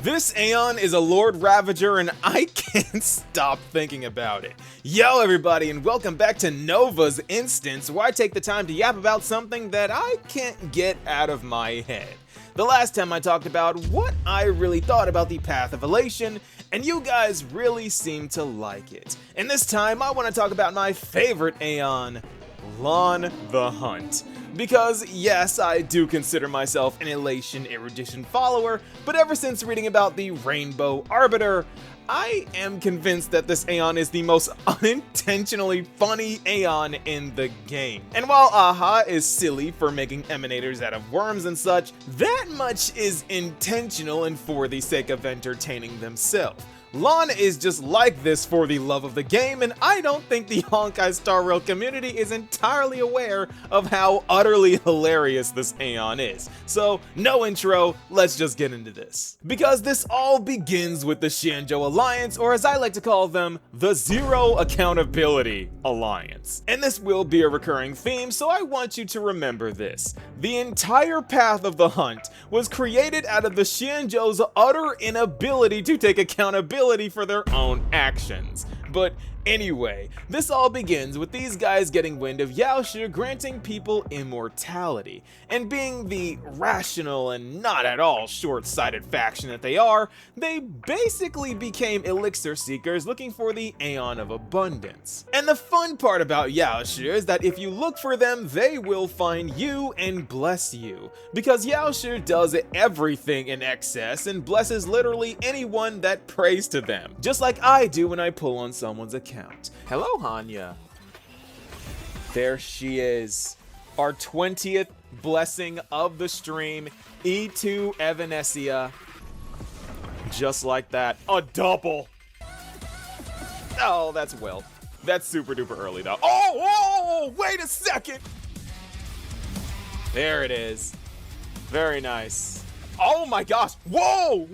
This AEON is a Lord Ravager and I can't stop thinking about it. Yo everybody, and welcome back to Nova's Instance, where I take the time to yap about something that I can't get out of my head. The last time I talked about what I really thought about the Path of Elation, and you guys really seem to like it. And this time I want to talk about my favorite AEON, Lon the Hunt. Because yes, I do consider myself an Elation erudition follower, but ever since reading about the Rainbow Arbiter, I am convinced that this AEON is the most unintentionally funny AEON in the game. And while AHA is silly for making emanators out of worms and such, that much is intentional and for the sake of entertaining themselves. Lon is just like this for the love of the game, and I don't think the Honkai Star Rail community is entirely aware of how utterly hilarious this AEON is. So, no intro, let's just get into this. Because this all begins with the Xianzhou Alliance, or as I like to call them, the Zero Accountability Alliance. And this will be a recurring theme, so I want you to remember this. The entire Path of the Hunt was created out of the Xianzhou's utter inability to take accountability for their own actions. But anyway, this all begins with these guys getting wind of Yaoshi granting people immortality, and being the rational and not at all short-sighted faction that they are, they basically became elixir seekers looking for the Aeon of Abundance. And the fun part about Yaoshi is that if you look for them, they will find you and bless you, because Yaoshi does everything in excess and blesses literally anyone that prays to them, just like I do when I pull on someone's account. Hello, Hanya. There she is. Our 20th blessing of the stream, E2 Evanesia. Just like that. A double. Oh, that's well. That's super duper early though. Oh, wait a second. There it is. Very nice. Oh my gosh, whoa!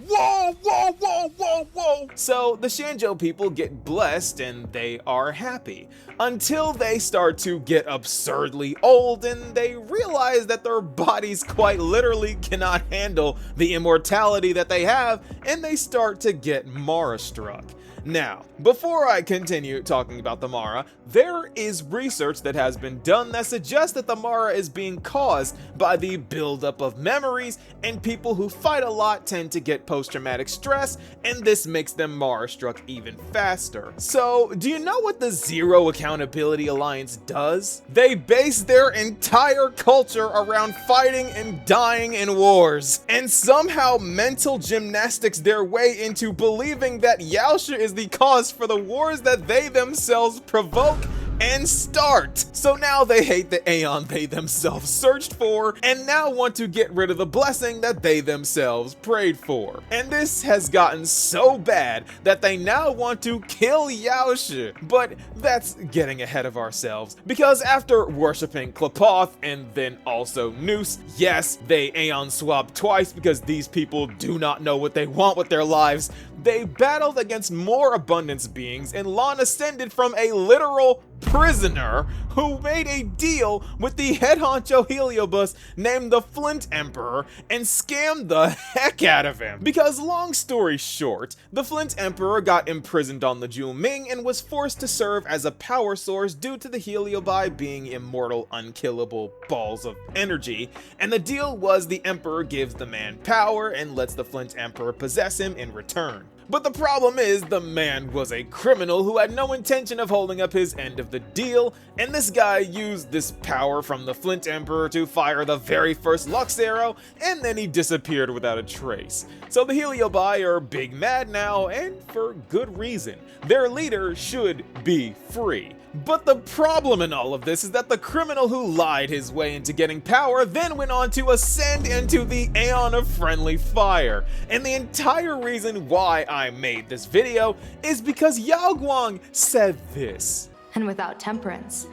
So the Xianzhou people get blessed and they are happy, until they start to get absurdly old and they realize that their bodies quite literally cannot handle the immortality that they have, and they start to get Mara struck. Now, before I continue talking about the Mara, there is research that has been done that suggests that the Mara is being caused by the buildup of memories, and people who fight a lot tend to get post-traumatic stress, and this makes them Mara struck even faster. So, do you know what the Zero Accountability Alliance does? They base their entire culture around fighting and dying in wars, and somehow mental gymnastics their way into believing that Yaoshi is the cause for the wars that they themselves provoke and start. So now they hate the Aeon they themselves searched for, and now want to get rid of the blessing that they themselves prayed for. And this has gotten so bad that they now want to kill Yaoshi. But that's getting ahead of ourselves, because after worshipping Klapoth and then also Noose, yes, they Aeon swapped twice because these people do not know what they want with their lives, they battled against more abundance beings, and Lon ascended from a literal prisoner who made a deal with the head honcho Heliobus named the Flint Emperor and scammed the heck out of him. Because long story short, the Flint Emperor got imprisoned on the Jewel Ming and was forced to serve as a power source due to the Heliobi being immortal, unkillable balls of energy, and the deal was the Emperor gives the man power and lets the Flint Emperor possess him in return. But the problem is, the man was a criminal who had no intention of holding up his end of the deal, and this guy used this power from the Flint Emperor to fire the very first Lux arrow, and then he disappeared without a trace. So the Heliobi are big mad now, and for good reason. Their leader should be free. But the problem in all of this is that the criminal who lied his way into getting power then went on to ascend into the Aeon of Friendly Fire. And the entire reason why I made this video is because Yao Guang said this. And without temperance,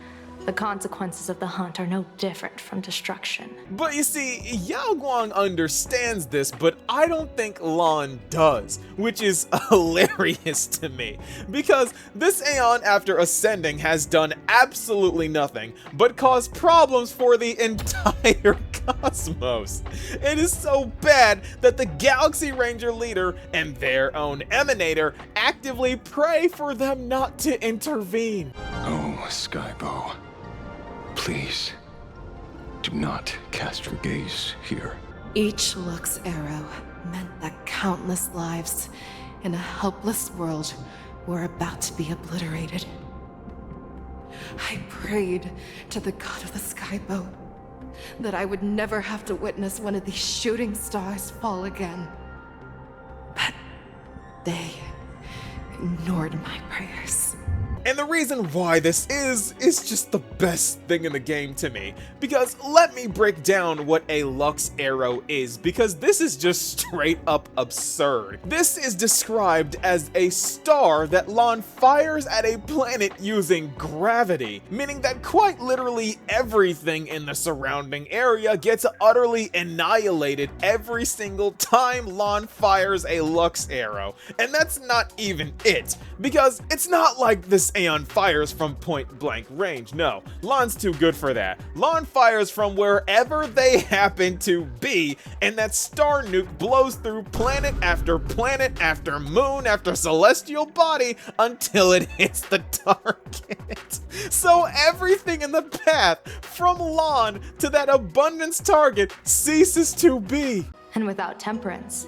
the consequences of the hunt are no different from destruction. But you see, Yao Guang understands this, but I don't think Lon does, which is hilarious to me. Because this Aeon, after ascending, has done absolutely nothing but cause problems for the entire cosmos. It is so bad that the Galaxy Ranger leader and their own Emanator actively pray for them not to intervene. Oh, Skybow, please, do not cast your gaze here. Each Lux arrow meant that countless lives in a helpless world were about to be obliterated. I prayed to the god of the Skybow that I would never have to witness one of these shooting stars fall again. But they ignored my prayers. And the reason why this is just the best thing in the game to me. Because let me break down what a Lux arrow is, because this is just straight up absurd. This is described as a star that Lon fires at a planet using gravity, meaning that quite literally everything in the surrounding area gets utterly annihilated every single time Lon fires a Lux arrow. And that's not even it, because it's not like this AEON fires from point blank range. No, Lon's too good for that. Lon fires from wherever they happen to be, and that star nuke blows through planet after moon after celestial body until it hits the target. So everything in the path from Lon to that abundance target ceases to be. And without temperance,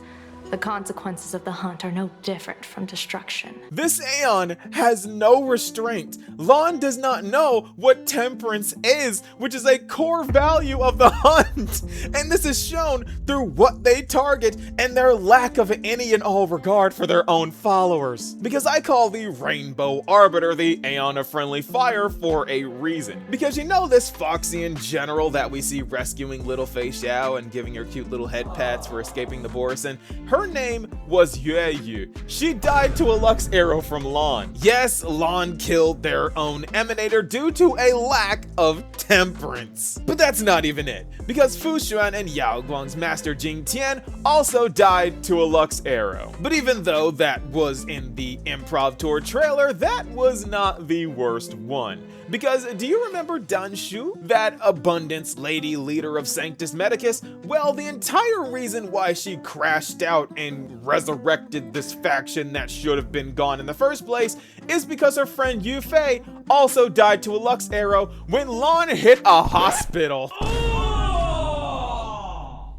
the consequences of the hunt are no different from destruction. This AEON has no restraint. Lon does not know what temperance is, which is a core value of the hunt. And this is shown through what they target and their lack of any and all regard for their own followers. Because I call the Rainbow Arbiter the AEON of friendly fire for a reason. Because you know this Foxian general that we see rescuing little Fei Xiao and giving her cute little head pats for escaping the Borison? Her name was Yue. She died to a Lux arrow from Lon. Yes, Lon killed their own Emanator due to a lack of temperance. But that's not even it, because Fu Xuan and Yao Guang's master Jing Tian also died to a Lux arrow. But even though that was in the improv tour trailer, that was not the worst one. Because do you remember Dan Shu, that abundance lady leader of Sanctus Medicus? Well, the entire reason why she crashed out and resurrected this faction that should have been gone in the first place is because her friend Yu Fei also died to a Lux arrow when Lon hit a hospital.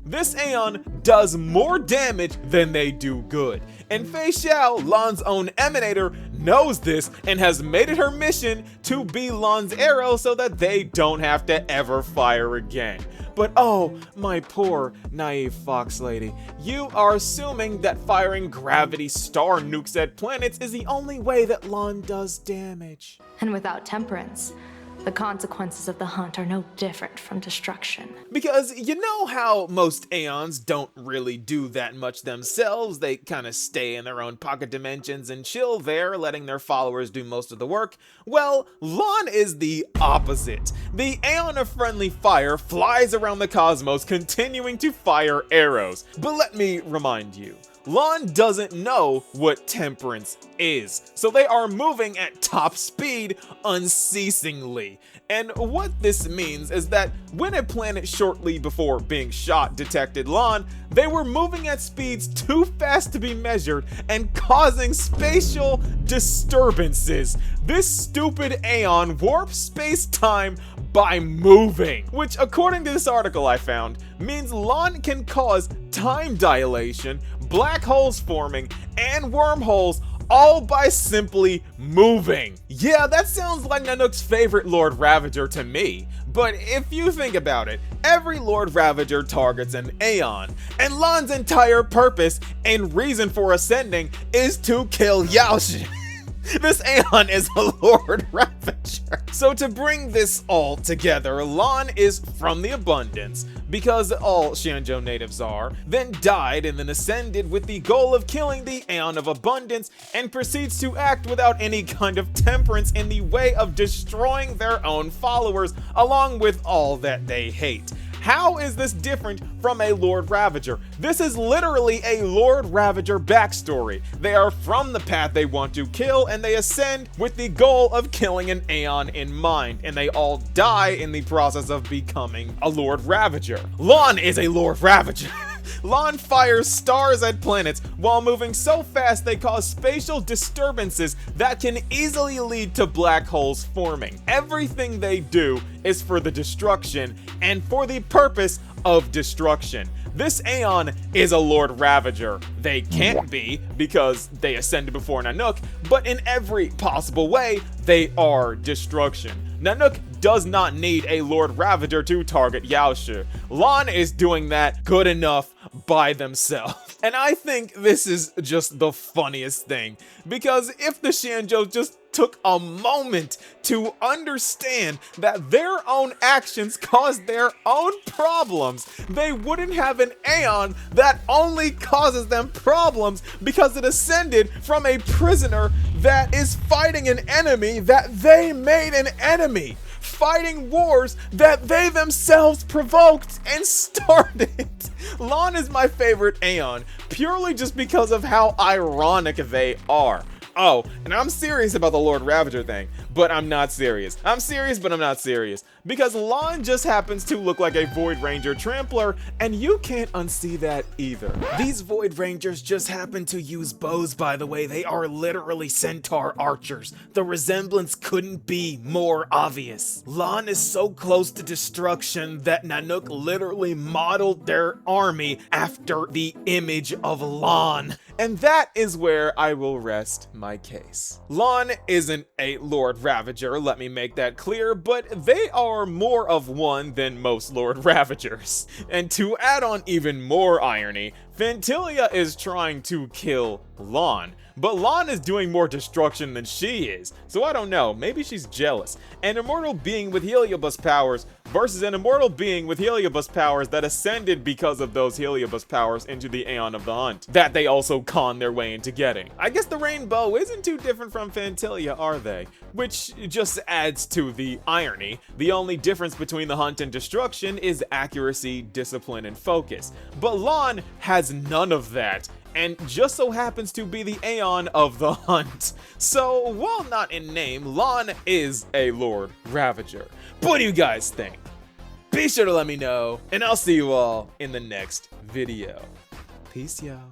This AEON does more damage than they do good. And Fei Xiao, Lon's own Emanator, knows this and has made it her mission to be Lon's arrow so that they don't have to ever fire again. But oh, my poor, naive fox lady, you are assuming that firing gravity star nukes at planets is the only way that Lon does damage. And without temperance, the consequences of the hunt are no different from destruction. Because you know how most AEONs don't really do that much themselves, they kind of stay in their own pocket dimensions and chill there, letting their followers do most of the work? Well, Lon is the opposite. The AEON of friendly fire flies around the cosmos, continuing to fire arrows. But let me remind you, Lon doesn't know what temperance is, so they are moving at top speed unceasingly. And what this means is that when a planet shortly before being shot detected Lon, they were moving at speeds too fast to be measured and causing spatial disturbances. This stupid AEON warps space-time by moving, which according to this article I found, means Lon can cause time dilation, black holes forming, and wormholes all by simply moving. Yeah, that sounds like Nanook's favorite Lord Ravager to me, but if you think about it, every Lord Ravager targets an AEON, and Lon's entire purpose and reason for ascending is to kill Yaoshi. This AEON is a Lord Ravager. So to bring this all together, Lon is from the abundance, because all Xianzhou natives are, then died and then ascended with the goal of killing the AEON of abundance, and proceeds to act without any kind of temperance in the way of destroying their own followers, along with all that they hate. How is this different from a Lord Ravager? This is literally a Lord Ravager backstory. They are from the path they want to kill, and they ascend with the goal of killing an Aeon in mind, and they all die in the process of becoming a Lord Ravager. Lon is a Lord Ravager. Lon fires stars at planets while moving so fast they cause spatial disturbances that can easily lead to black holes forming. Everything they do is for the destruction and for the purpose of destruction. This Aeon is a Lord Ravager. They can't be because they ascended before Nanook, but in every possible way, they are destruction. Nanook does not need a Lord Ravager to target Yaoshi. Lon is doing that good enough by themselves. And I think this is just the funniest thing, because if the Shanjo just took a moment to understand that their own actions caused their own problems, they wouldn't have an Aeon that only causes them problems because it ascended from a prisoner that is fighting an enemy that they made an enemy, fighting wars that they themselves provoked and started. Lon is my favorite Aeon, purely just because of how ironic they are. Oh, and I'm serious about the Lord Ravager thing, but I'm not serious. I'm serious, but I'm not serious. Because Lon just happens to look like a Void Ranger Trampler, and you can't unsee that either. These Void Rangers just happen to use bows, by the way. They are literally centaur archers. The resemblance couldn't be more obvious. Lon is so close to destruction that Nanook literally modeled their army after the image of Lon. And that is where I will rest my case. Lon isn't a Lord Ravager, let me make that clear, but they are more of one than most Lord Ravagers. And to add on even more irony, Phantilia is trying to kill Lon, but Lon is doing more destruction than she is, so I don't know, maybe she's jealous. An immortal being with Heliobus powers versus an immortal being with Heliobus powers that ascended because of those Heliobus powers into the Aeon of the Hunt, that they also conned their way into getting. I guess the Rainbow isn't too different from Phantilia, are they? Which just adds to the irony. The only difference between the Hunt and destruction is accuracy, discipline, and focus. But Lon has none of that, and just so happens to be the Aeon of the Hunt. So, while not in name, Lon is a Lord Ravager. What do you guys think? Be sure to let me know, and I'll see you all in the next video. Peace, y'all.